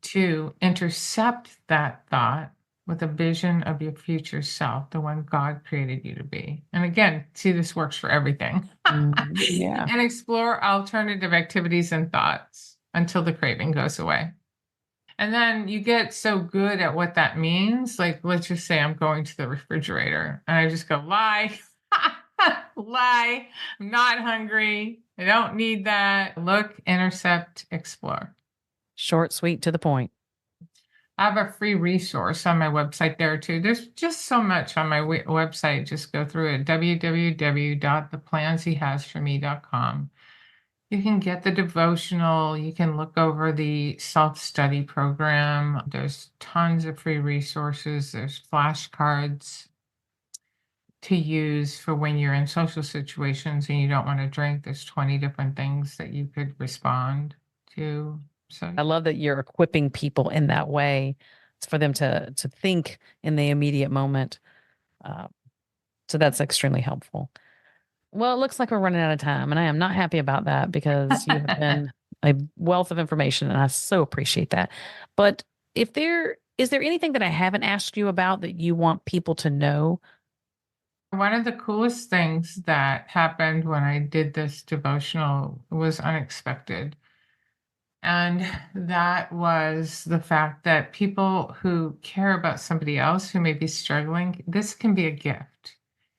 To intercept that thought with a vision of your future self, the one God created you to be. And again, see, this works for everything. Yeah. And explore alternative activities and thoughts until the craving goes away. And then you get so good at what that means. Like, let's just say I'm going to the refrigerator and I just go, lie, lie, I'm not hungry. I don't need that. Look, intercept, explore. Short, sweet, to the point. I have a free resource on my website there too. There's just so much on my website. Just go through it, www.theplansehasforme.com. You can get the devotional. You can look over the self-study program. There's tons of free resources. There's flashcards to use for when you're in social situations and you don't want to drink. There's 20 different things that you could respond to. So I love that you're equipping people in that way. It's for them to think in the immediate moment. Uh, so that's extremely helpful. Well, it looks like we're running out of time, and I am not happy about that because you have been a wealth of information, and I so appreciate that. But if there is there anything that I haven't asked you about that you want people to know? one of the coolest things that happened when I did this devotional was unexpected. And that was the fact that people who care about somebody else who may be struggling, this can be a gift.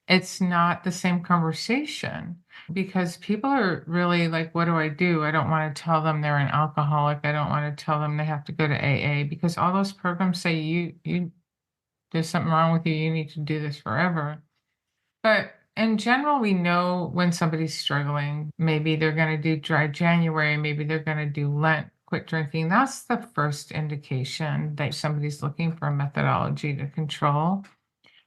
It's not the same conversation because people are really like, what do I do? I don't want to tell them they're an alcoholic. I don't want to tell them they have to go to AA because all those programs say there's something wrong with you. You need to do this forever. But in general, we know when somebody's struggling, maybe they're going to do dry January, maybe they're going to do Lent, quit drinking. That's the first indication that somebody's looking for a methodology to control.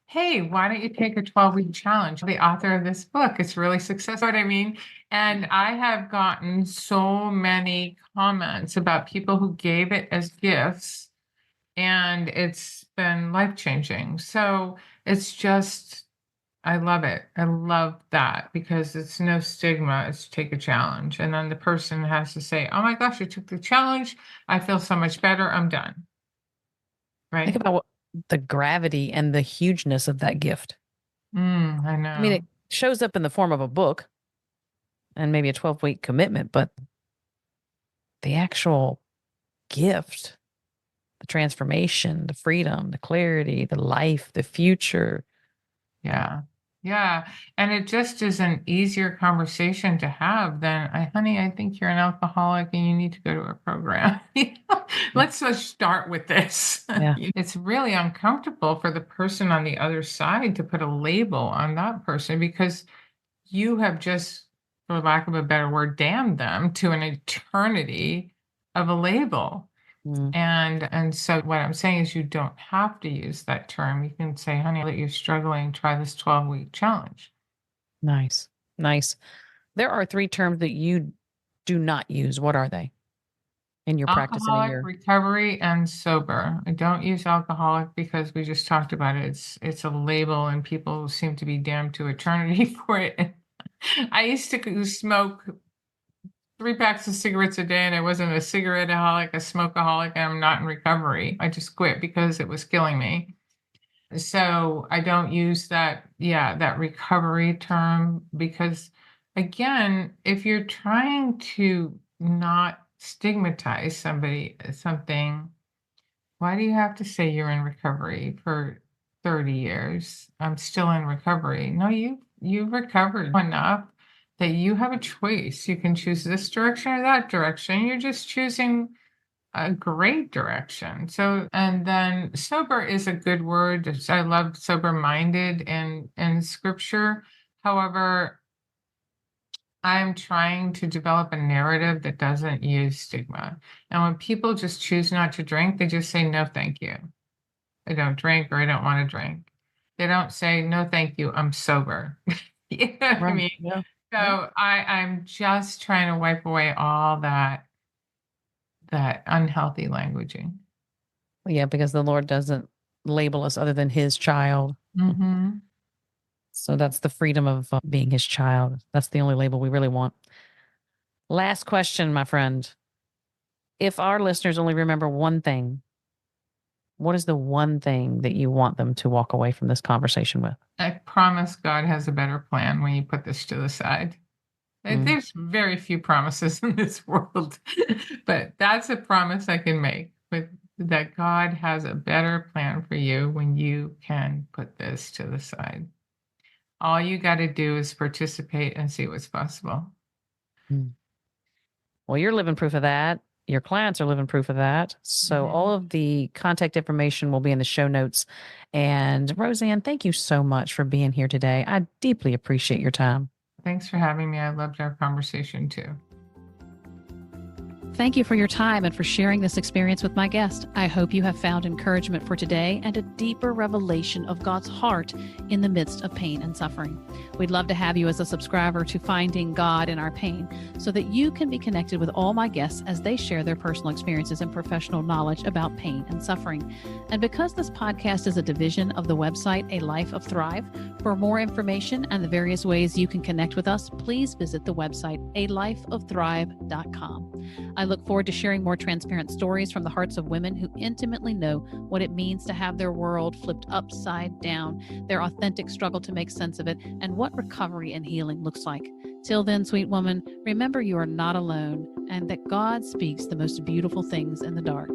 Hey, why don't you take a 12-week challenge? The author of this book, it's really successful. What I mean? And I have gotten so many comments about people who gave it as gifts, and it's been life-changing. So it's just I love it. I love that because it's no stigma. It's take a challenge. And then the person has to say, oh my gosh, I took the challenge. I feel so much better. I'm done. Think Right? about the gravity and the hugeness of that gift. I I mean, it know. shows up in the form of a book and maybe a 12-week commitment, but the actual gift, the transformation, the freedom, the clarity, the life, the future. Yeah. Yeah. And it just is an easier conversation to have than, honey, I think you're an alcoholic and you need to go to a program. Let's just start with this. Yeah. It's really uncomfortable for the person on the other side to put a label on that person because you have just, for lack of a better word, damned them to an eternity of a label. Mm, And so what I'm saying is you don't have to use that term. You can say, honey, that you're struggling, try this 12-week challenge. nice. Nice. There are three terms that you do not use. What are they in your practice in a Alcoholic, year? recovery, and sober. I don't use alcoholic because we just talked about it. It's a label and people seem to be damned to eternity for it. I used to smoke 3 packs of cigarettes a day and I wasn't a cigarette-aholic, a smokeaholic, and I'm not in recovery. I just quit because it was killing me. So I don't use that recovery term because again, if you're trying to not stigmatize something, why do you have to say you're in recovery for 30 years? I'm still in recovery. No, you've recovered enough that you have a choice. You can choose this direction or that direction. You're just choosing a great direction. So, and then sober is a good word. I love sober-minded in scripture. However, I'm trying to develop a narrative that doesn't use stigma. And when people just choose not to drink, they just say, no, thank you. I don't drink or I don't want to drink. They don't say, no, thank you. I'm sober. You know what I Right. mean? Yeah. So Yeah. I'm just trying to wipe away all that unhealthy languaging. Yeah, because the Lord doesn't label us other than his child. Mhm. So that's the freedom of being his child. That's the only label we really want. Last question, my friend. If our listeners only remember one thing, what is the one thing that you want them to walk away from this conversation with? I promise God has a better plan when you put this to the side. Mm, There's very few promises in this world, but that's a promise I can make, but that God has a better plan for you when you can put this to the side. All you got to do is participate and see what's possible. mm. Well, you're living proof of that. Your clients are living proof of that. So all Mhm. of the contact information will be in the show notes. And Rose Anne, thank you so much for being here today. I deeply appreciate your time. Thanks for having me. I loved our conversation too. Thank you for your time and for sharing this experience with my guest. I hope you have found encouragement for today and a deeper revelation of God's heart in the midst of pain and suffering. We'd love to have you as a subscriber to Finding God in Our Pain so that you can be connected with all my guests as they share their personal experiences and professional knowledge about pain and suffering. And because this podcast is a division of the website A Life of Thrive, for more information and the various ways you can connect with us, please visit the website alifeofthrive.com. I look forward to sharing more transparent stories from the hearts of women who intimately know what it means to have their world flipped upside down, their authentic struggle to make sense of it, and what recovery and healing looks like. Till then, sweet woman, remember you are not alone and that God speaks the most beautiful things in the dark.